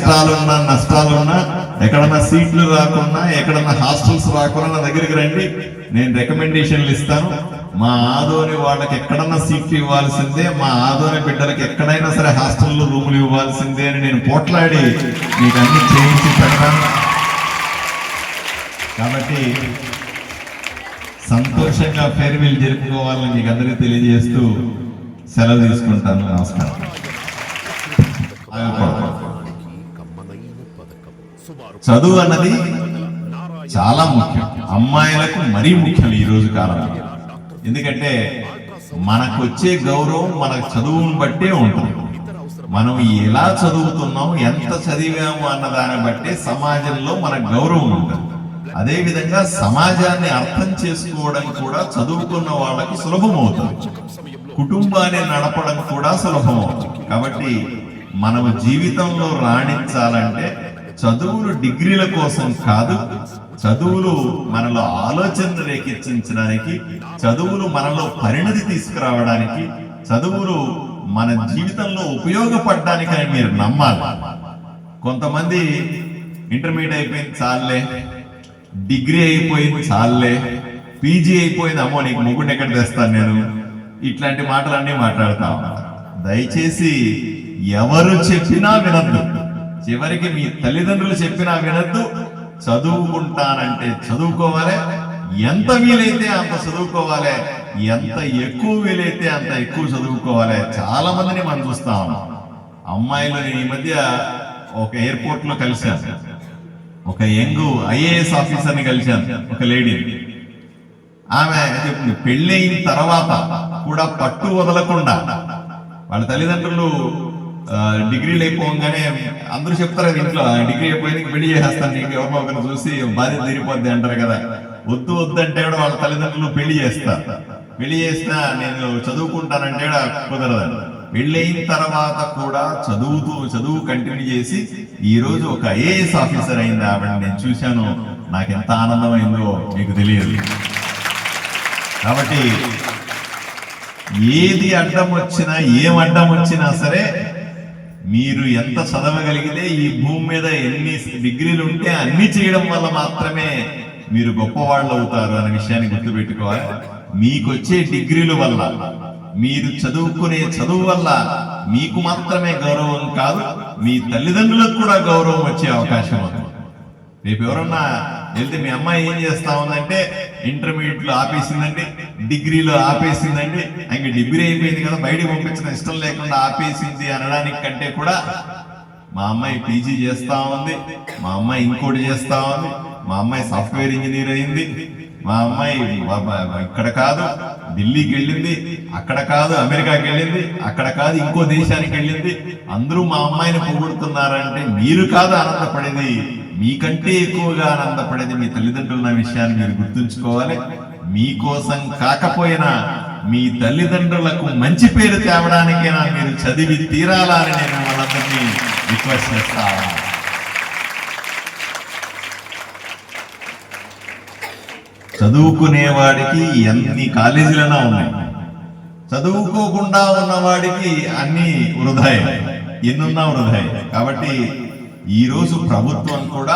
కష్టాలున్నా నష్టాలున్నా, ఎక్కడన్నా సీట్లు రాకున్నా, ఎక్కడన్నా హాస్టల్స్ రాకున్నా నా దగ్గరికి రండి, నేను రికమెండేషన్లు ఇస్తాను. మా ఆదోని వాళ్ళకి ఎక్కడన్నా సీట్లు ఇవ్వాల్సిందే, మా ఆదోని బిడ్డలకి ఎక్కడైనా సరే హాస్టల్లో రూములు ఇవ్వాల్సిందే అని నేను పోట్లాడి మీకు అన్ని చేయించి పెడతాను. కాబట్టి సంతోషంగా ఫేర్వెల్ జరుపుకోవాలని మీకు అందరికీ తెలియజేస్తూ సెలవు తీసుకుంటాను. నమస్కారం. చదువు అన్నది చాలా ముఖ్యం, అమ్మాయిలకు మరీ ముఖ్యం ఈ రోజు కాలంలో. ఎందుకంటే మనకు వచ్చే గౌరవం మన చదువును బట్టే ఉంటుంది. మనం ఎలా చదువుతున్నాం, ఎంత చదివాము అన్న దాన్ని బట్టే సమాజంలో మన గౌరవం ఉంటుంది. అదే విధంగా సమాజాన్ని అర్థం చేసుకోవడం కూడా చదువుకున్న వాళ్ళకి సులభం అవుతుంది, కుటుంబాన్ని నడపడం కూడా సులభం అవుతుంది. కాబట్టి మనం జీవితంలో రాణించాలంటే చదువులు డిగ్రీల కోసం కాదు, చదువులు మనలో ఆలోచన రేకెత్తించడానికి, చదువులు మనలో పరిణతి తీసుకురావడానికి, చదువులు మన జీవితంలో ఉపయోగపడడానికని మీరు నమ్మాలి. కొంతమంది ఇంటర్మీడియట్ అయిపోయింది చాలే, డిగ్రీ అయిపోయింది చాలే, పీజీ అయిపోయింది, అమ్మో నీకు మొగుడిని ఎక్కడ తెస్తాను నేను, ఇట్లాంటి మాటలన్నీ మాట్లాడుతా ఉన్నారు. దయచేసి ఎవరు చెప్పినా వినద్దు, చివరికి మీ తల్లిదండ్రులు చెప్పినా వినద్దు. చదువుకుంటానంటే చదువుకోవాలి, ఎంత వీలైతే అంత చదువుకోవాలి, ఎంత ఎక్కువ వీలైతే అంత ఎక్కువ చదువుకోవాలి. చాలా మందిని మనం చూస్తా ఉన్నాం. అమ్మాయిలు నేను ఈ మధ్య ఒక ఎయిర్పోర్ట్ లో కలిశాను, ఒక యంగ్ ఐఏఎస్ ఆఫీసర్ని కలిశాను, ఒక లేడీ. ఆమె చెప్పింది పెళ్ళైన తర్వాత కూడా పట్టు వదలకుండా వాళ్ళ తల్లిదండ్రులు డిగ్రీలు అయిపోగానే అందరూ చెప్తారు కదా ఇంట్లో, డిగ్రీ అయిపోయింది పెళ్లి చేసేస్తాను, నీకు ఎవరినో ఒకరిని చూసి బాధ్యత తీరిపోద్ది అంటారు కదా. వద్దు వద్దు అంటే కూడా వాళ్ళ తల్లిదండ్రులు పెళ్లి చేస్తారు. పెళ్లి చేసినా నేను చదువుకుంటానంటే కూడా కుదరదు. పెళ్ళైన తర్వాత కూడా చదువు కంటిన్యూ చేసి ఈ రోజు ఒక ఐఏఎస్ ఆఫీసర్ అయింది ఆవిడ. నేను చూశాను, నాకు ఎంత ఆనందమైందో మీకు తెలియదు. కాబట్టి ఏది అడ్డం వచ్చినా, ఏం అడ్డం వచ్చినా సరే మీరు ఎంత చదవగలిగితే, ఈ భూమి మీద ఎన్ని డిగ్రీలు ఉంటే అన్ని చేయడం వల్ల మాత్రమే మీరు గొప్పవాళ్ళు అవుతారు అనే విషయాన్ని గుర్తుపెట్టుకోవాలి. మీకు వచ్చే డిగ్రీల వల్ల, మీరు చదువుకునే చదువు వల్ల మీకు మాత్రమే గౌరవం కాదు, మీ తల్లిదండ్రులకు కూడా గౌరవం వచ్చే అవకాశం ఉంది. రేపు ఎవరన్నా వెళ్తే మీ అమ్మాయి ఏం చేస్తా ఉందంటే ఇంటర్మీడియట్ లో ఆపేసిందండి, డిగ్రీలో ఆపేసిందండి, ఇంక డిగ్రీ అయిపోయింది కదా బయటకు పంపించడం ఇష్టం లేకుండా ఆపేసింది అనడానికి కంటే కూడా మా అమ్మాయి పీజీ చేస్తా ఉంది, మా అమ్మాయి ఇంకోటి చేస్తా ఉంది, మా అమ్మాయి సాఫ్ట్వేర్ ఇంజనీర్ అయింది, మా అమ్మాయి ఇక్కడ కాదు ఢిల్లీకి వెళ్ళింది, అక్కడ కాదు అమెరికాకి వెళ్ళింది, అక్కడ కాదు ఇంకో దేశానికి వెళ్ళింది, అందరూ మా అమ్మాయిని పొగుడుతున్నారంటే మీరు కాదు ఆనందపడేది, మీకంటే ఎక్కువగా ఆనందపడేది మీ తల్లిదండ్రుల విషయాన్ని మీరు గుర్తుంచుకోవాలి. మీకోసం కాకపోయినా మీ తల్లిదండ్రులకు మంచి పేరు తేవడానికైనా మీరు చదివి తీరాలని నేను వాళ్ళందరినీ రిక్వెస్ట్ చేస్తాను. చదువుకునేవాడికి ఎన్ని కాలేజీలైనా ఉన్నాయి, చదువుకోకుండా ఉన్నవాడికి అన్ని వృధాయి, ఎన్నున్నా వృధాయి. కాబట్టి ఈ రోజు ప్రభుత్వం కూడా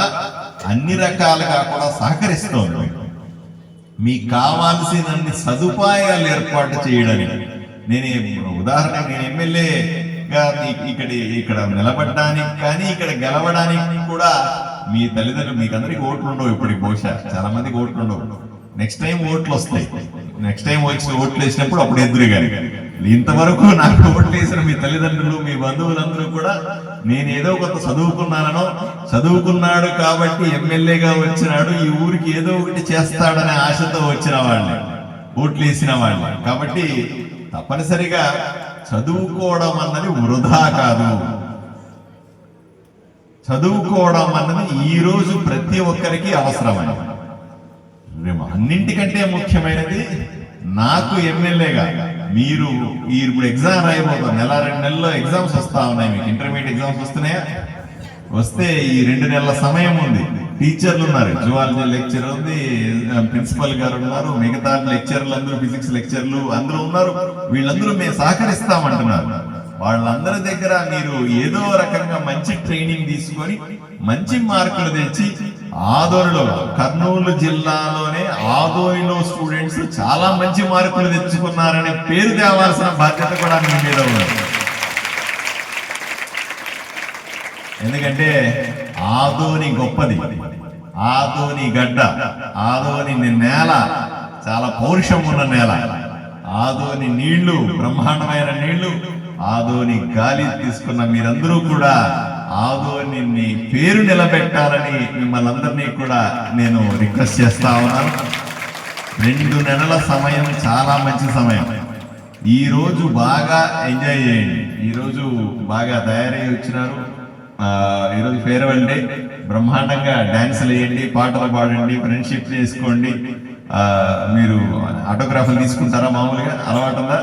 అన్ని రకాలుగా కూడా సహకరిస్తోంది. మీకు కావాల్సినన్ని సదుపాయాలు ఏర్పాటు చేయడానికి. ఉదాహరణకు నేను ఎమ్మెల్యేగా ఇక్కడ నిలబడడానికి కానీ ఇక్కడ గెలవడానికి కూడా మీ తల్లిదండ్రులు, మీకు అందరికి ఓట్లు ఉండవు, ఇప్పటికి బహుశా చాలా మందికి ఓట్లు ఉండవు. నెక్స్ట్ టైం ఓట్లు వస్తాయి, నెక్స్ట్ టైం వచ్చి ఓట్లు వేసినప్పుడు అప్పుడు ఎదురు కానీ. ఇంతవరకు నాకు ఓట్లు వేసిన మీ తల్లిదండ్రులు, మీ బంధువులందరూ కూడా నేను ఏదో కొంత చదువుకున్నానో, చదువుకున్నాడు కాబట్టి ఎమ్మెల్యేగా వచ్చినాడు, ఈ ఊరికి ఏదో ఒకటి చేస్తాడనే ఆశతో వచ్చిన వాళ్ళే, ఓట్లు వేసిన వాళ్ళే. కాబట్టి తప్పనిసరిగా చదువుకోవడం అన్నది వృధా కాదు. చదువుకోవడం అన్నది ఈ రోజు ప్రతి ఒక్కరికి అవసరమైనది. అన్నింటికంటే ముఖ్యమైనది నాకు ఎమ్మెల్యేగా మీరు ఇప్పుడు ఎగ్జామ్ రాయబోతాం, 1-2 నెలల్లో ఎగ్జామ్స్ వస్తా ఉన్నాయి. మీకు ఇంటర్మీడియట్ ఎగ్జామ్స్ వస్తున్నాయా? వస్తే ఈ 2 నెలల సమయం ఉంది. టీచర్లు ఉన్నారు, జువాలజీ లెక్చర్ ఉంది, ప్రిన్సిపల్ గారు ఉన్నారు, మిగతా లెక్చర్లు అందరూ, ఫిజిక్స్ లెక్చర్లు అందరూ ఉన్నారు. వీళ్ళందరూ మేము సహకరిస్తామంటున్నారు. వాళ్ళందరి దగ్గర మీరు ఏదో రకంగా మంచి ట్రైనింగ్ తీసుకొని మంచి మార్కులు తెచ్చి ఆదోనిలో, కర్నూలు జిల్లాలోనే ఆదోనిలో స్టూడెంట్స్ చాలా మంచి మార్కులు తెచ్చుకున్నారనే పేరు తేవాల్సిన బాధ్యత కూడా మీ మీద ఉంది. ఎందుకంటే ఆదోని గొప్పది, ఆదోని గడ్డ, ఆదోని నేల చాలా పౌరుషం ఉన్న నేల, ఆదోని నీళ్లు బ్రహ్మాండమైన నీళ్లు, ఆదోని గాలి తీసుకున్న మీరందరూ కూడా ఆదోని పేరు నిలబెట్టాలని మిమ్మల్ని అందరినీ కూడా నేను రిక్వెస్ట్ చేస్తా ఉన్నాను. 2 నెలల సమయం చాలా మంచి సమయం. ఈ రోజు బాగా ఎంజాయ్ చేయండి. ఈరోజు బాగా తయారై వచ్చినారు. ఈరోజు ఫేర్వెల్ డే, బ్రహ్మాండంగా డాన్సులు వేయండి, పాటలు పాడండి, ఫ్రెండ్షిప్ చేసుకోండి. మీరు ఆటోగ్రాఫ్లు తీసుకుంటారా? మామూలుగా అలవాటు ఉందా?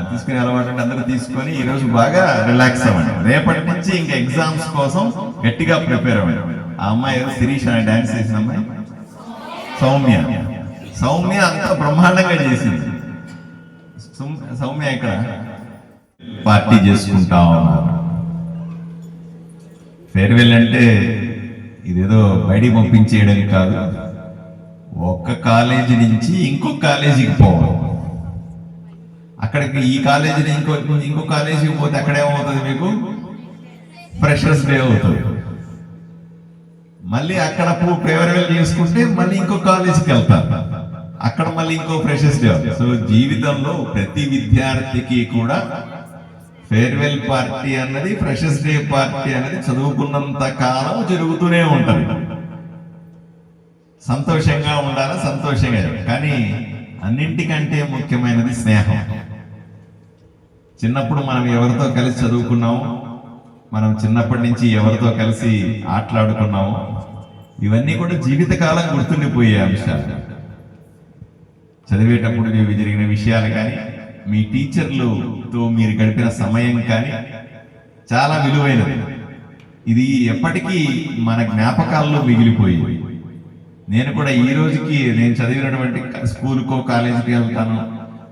తీసుకునే అలవాటు అంటే అందరూ తీసుకొని ఈరోజు బాగా రిలాక్స్ అవ్వండి. రేపటి నుంచి ఇంకా ఎగ్జామ్స్ కోసం గట్టిగా ప్రిపేర్ అవ్వండి. ఆ అమ్మాయి శిరీష్ అనే డాన్స్ చేసిన అమ్మాయి సౌమ్య అంత బ్రహ్మాండంగా చేసింది. సౌమ్య ఇక్కడ పార్టీ చేసుకుంటా ఉన్నారు. ఫేర్వెల్ అంటే ఇదేదో బయటికి పంపించేయడం కాదు, ఒక్క కాలేజీ నుంచి ఇంకో కాలేజీకి పోవాలి. అక్కడికి ఈ కాలేజీ ఇంకో కాలేజీకి పోతే అక్కడేమవుతుంది? మీకు ఫ్రెషర్స్ డే అవుతుంది. మళ్ళీ అక్కడ ఫేర్వెల్ చేసుకుంటే మళ్ళీ ఇంకో కాలేజీకి వెళ్తారు, అక్కడ మళ్ళీ ఇంకో ఫ్రెషర్స్ డే. సో జీవితంలో ప్రతి విద్యార్థికి కూడా ఫేర్వెల్ పార్టీ అన్నది, ఫ్రెషర్స్ డే పార్టీ అనేది చదువుకున్నంత కాలం జరుగుతూనే ఉంటది. సంతోషంగా ఉండాలి, సంతోషంగా. కానీ అన్నింటికంటే ముఖ్యమైనది స్నేహం. చిన్నప్పుడు మనం ఎవరితో కలిసి చదువుకున్నాము, మనం చిన్నప్పటి నుంచి ఎవరితో కలిసి ఆటలాడుకున్నాము, ఇవన్నీ కూడా జీవితకాలం గుర్తుండిపోయే అంశాలు. చదివేటప్పుడు జరిగిన విషయాలు కానీ, మీ టీచర్లతో మీరు గడిపిన సమయం కానీ చాలా విలువైనది. ఇది ఎప్పటికీ మన జ్ఞాపకాల్లో మిగిలిపోయి, నేను కూడా ఈ రోజుకి నేను చదివినటువంటి స్కూల్కో కాలేజీకి వెళ్తాను,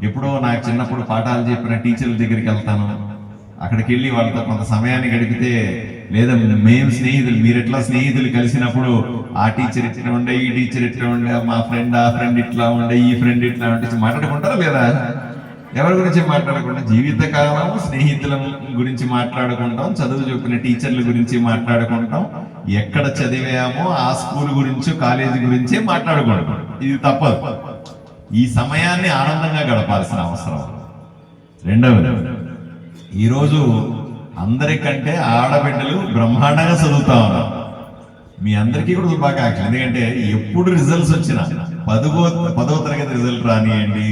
ఎప్పుడో నాకు చిన్నప్పుడు పాఠాలు చెప్పిన టీచర్ల దగ్గరికి వెళ్తాను, అక్కడికి వెళ్ళి వాళ్ళతో కొంత సమయాన్ని గడిపితే, లేదా మేము స్నేహితులు, మీరు ఎట్లా స్నేహితులు కలిసినప్పుడు ఆ టీచర్ ఇట్లా ఉండే, ఈ టీచర్ ఇట్లా ఉండే, మా ఫ్రెండ్ ఆ ఫ్రెండ్ ఇట్లా ఉండే, ఈ ఫ్రెండ్ ఇట్లా ఉండే మాట్లాడుకుంటారా లేదా? ఎవరి గురించి మాట్లాడకుండా జీవితకాలం స్నేహితుల గురించి మాట్లాడుకుంటాం, చదువు చెప్పిన టీచర్ల గురించి మాట్లాడుకుంటాం, ఎక్కడ చదివామో ఆ స్కూల్ గురించి కాలేజీ గురించే మాట్లాడుకుంటాం. ఇది తప్పదు. ఈ సమయాన్ని ఆనందంగా గడపాల్సిన అవసరం. రెండవది, ఈరోజు అందరికంటే ఆడబిడ్డలు బ్రహ్మాండంగా చదువుతా ఉన్నారు. మీ అందరికీ కూడా శుభాకాంక్షలు. ఎందుకంటే ఎప్పుడు రిజల్ట్స్ వచ్చినా, 10వ తరగతి రిజల్ట్ రానియండి,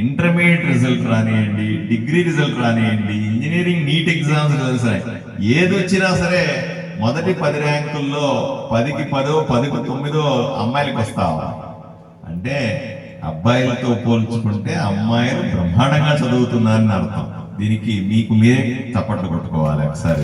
ఇంటర్మీడియట్ రిజల్ట్ రానియండి, డిగ్రీ రిజల్ట్ రానియండి, ఇంజనీరింగ్ నీట్ ఎగ్జామ్స్ రిజల్ట్స్, ఏది వచ్చినా సరే మొదటి 10 ర్యాంకుల్లో 10కి 10, 10కి 9 అమ్మాయిలకు వస్తావా అంటే, అబ్బాయిలతో పోల్చుకుంటే అమ్మాయిలు బ్రహ్మాండంగా చదువుతున్నారని అర్థం. దీనికి మీకు మీరే చప్పట్లు కొట్టుకోవాలి ఒకసారి.